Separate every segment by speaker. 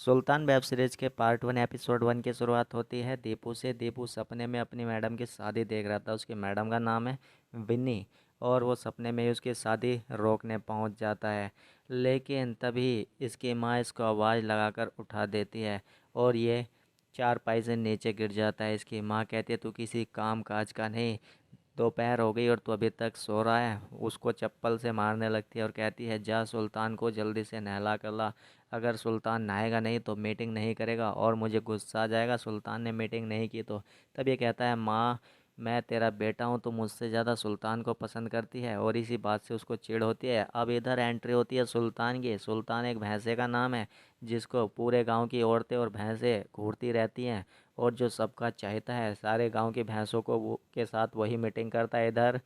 Speaker 1: सुल्तान web series के part 1 episode 1 की शुरुआत होती है दीपू से। दीपू सपने में अपनी मैडम की शादी देख रहा था। उसकी मैडम का नाम है विन्नी और वो सपने में ही उसकी शादी रोकने पहुंच जाता है। लेकिन तभी इसकी माँ इसको आवाज़ लगाकर उठा देती है और ये चारपाई से नीचे गिर जाता है। इसकी माँ कहती है तू किसी काम काज का नहीं, दोपहर हो गई और तू अभी तक सो रहा है। उसको चप्पल से मारने लगती है और कहती है जा सुल्तान को जल्दी से नहला कर ला। अगर सुल्तान नहाएगा नहीं तो मीटिंग नहीं करेगा और मुझे गुस्सा आ जाएगा सुल्तान ने मीटिंग नहीं की तो। तब ये कहता है माँ मैं तेरा बेटा हूँ, तो मुझसे ज़्यादा सुल्तान को पसंद करती है और इसी बात से उसको चिढ़ होती है। अब इधर एंट्री होती है सुल्तान की। सुल्तान एक भैंसे का नाम है जिसको पूरे गांव की औरतें और भैंसें घूरती रहती हैं और जो सबका चाहता है। सारे गांव की भैंसों को वो के साथ वही मीटिंग करता है। इधर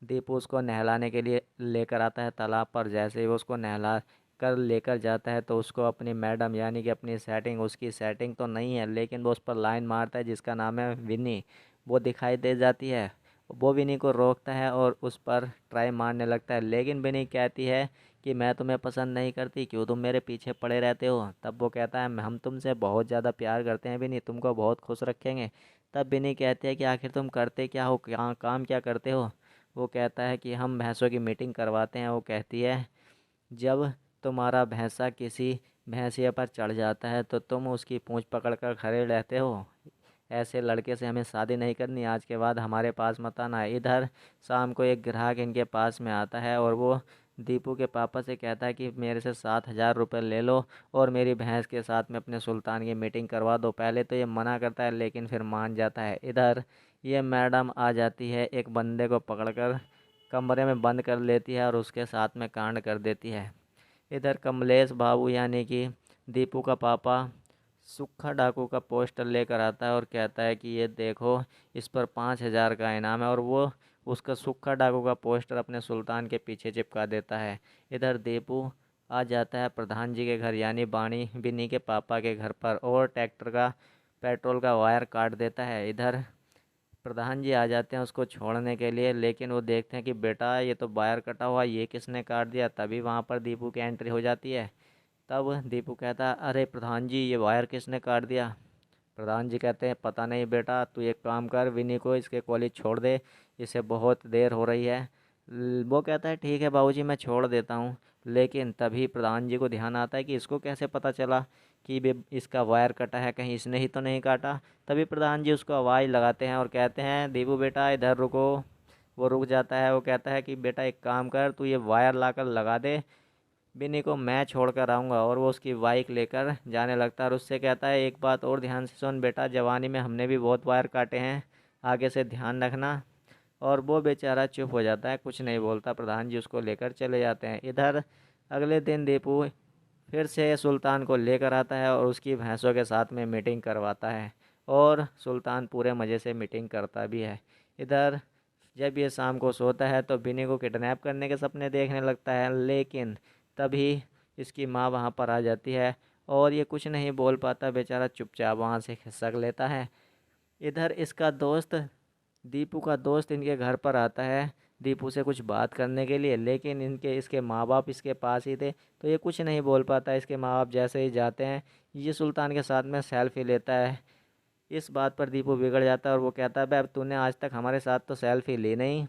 Speaker 1: दीपू उसको नहलाने के लिए लेकर आता है तालाब पर। जैसे ही वो उसको नहला कर लेकर जाता है तो उसको अपनी मैडम यानी कि अपनी सेटिंग, उसकी सेटिंग तो नहीं है लेकिन वो उस पर लाइन मारता है जिसका नाम है विनी, वो दिखाई दे जाती है। वो विनी को रोकता है और उस पर ट्राई मारने लगता है लेकिन विनी कहती है कि मैं तुम्हें पसंद नहीं करती, क्यों तुम मेरे पीछे पड़े रहते हो। तब वो कहता है हम तुमसे बहुत ज़्यादा प्यार करते हैं विनी, तुमको बहुत खुश रखेंगे। तब विनी कहती है कि आखिर तुम करते क्या हो, क्या काम क्या करते हो। वो कहता है कि हम भैंसों की मीटिंग करवाते हैं। वो कहती है जब तुम्हारा भैंसा किसी भैंसिया पर चढ़ जाता है तो तुम उसकी पूंछ पकड़कर खड़े रहते हो। ऐसे लड़के से हमें शादी नहीं करनी, आज के बाद हमारे पास मत आना। इधर शाम को एक ग्राहक इनके पास में आता है और वो दीपू के पापा से कहता है कि मेरे से 7,000 रुपये ले लो और मेरी भैंस के साथ में अपने सुल्तान की मीटिंग करवा दो। पहले तो ये मना करता है लेकिन फिर मान जाता है। इधर ये मैडम आ जाती है, एक बंदे को पकड़कर कमरे में बंद कर लेती है और उसके साथ में कांड कर देती है। इधर कमलेश बाबू यानी कि दीपू का पापा सुक्खा डाकू का पोस्टर लेकर आता है और कहता है कि ये देखो इस पर 5,000 का इनाम है और वो उसका सुक्खा डाकू का पोस्टर अपने सुल्तान के पीछे चिपका देता है। इधर दीपू आ जाता है प्रधान जी के घर यानी बाणी बिन्नी के पापा के घर पर और ट्रैक्टर का पेट्रोल का वायर काट देता है। इधर प्रधान जी आ जाते हैं उसको छोड़ने के लिए लेकिन वो देखते हैं कि बेटा ये तो वायर कटा हुआ, ये किसने काट दिया। तभी वहाँ पर दीपू की एंट्री हो जाती है। तब दीपू कहता है अरे प्रधान जी ये वायर किसने काट दिया। प्रधान जी कहते हैं पता नहीं बेटा, तू एक काम कर विनी को इसके कॉलेज छोड़ दे, इसे बहुत देर हो रही है। वो कहता है ठीक है बाबूजी मैं छोड़ देता हूँ। लेकिन तभी प्रधान जी को ध्यान आता है कि इसको कैसे पता चला कि बे इसका वायर कटा है, कहीं इसने ही तो नहीं काटा। तभी प्रधान जी उसको आवाज़ लगाते हैं और कहते हैं दीपू बेटा इधर रुको। वो रुक जाता है। वो कहता है कि बेटा एक काम कर, तू ये वायर लाकर लगा दे, बिन्नी को मैं छोड़ कर आऊँगा। और वो उसकी बाइक लेकर जाने लगता है और उससे कहता है एक बात और ध्यान से सुन बेटा, जवानी में हमने भी बहुत वायर काटे हैं, आगे से ध्यान रखना। और वो बेचारा चुप हो जाता है, कुछ नहीं बोलता। प्रधान जी उसको लेकर चले जाते हैं। इधर अगले दिन दीपू फिर से सुल्तान को लेकर आता है और उसकी भैंसों के साथ में मीटिंग करवाता है और सुल्तान पूरे मज़े से मीटिंग करता भी है। इधर जब ये शाम को सोता है तो बिन्नी को किडनैप करने के सपने देखने लगता है लेकिन तभी इसकी माँ वहाँ पर आ जाती है और ये कुछ नहीं बोल पाता, बेचारा चुपचाप वहाँ से खिसक लेता है। इधर इसका दोस्त दीपू का दोस्त इनके घर पर आता है दीपू से कुछ बात करने के लिए लेकिन इसके माँ बाप इसके पास ही थे तो ये कुछ नहीं बोल पाता। इसके माँ बाप जैसे ही जाते हैं ये सुल्तान के साथ में सेल्फी लेता है। इस बात पर दीपू बिगड़ जाता है और वो कहता है बे अब तूने आज तक हमारे साथ तो सेल्फी ली नहीं,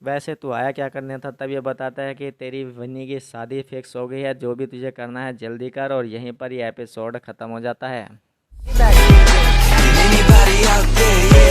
Speaker 1: वैसे तू आया क्या करने था। तब ये बताता है कि तेरी वन्नी की शादी फिक्स हो गई है, जो भी तुझे करना है जल्दी कर। और यहीं पर ये एपिसोड ख़त्म हो जाता है।
Speaker 2: Anybody out there?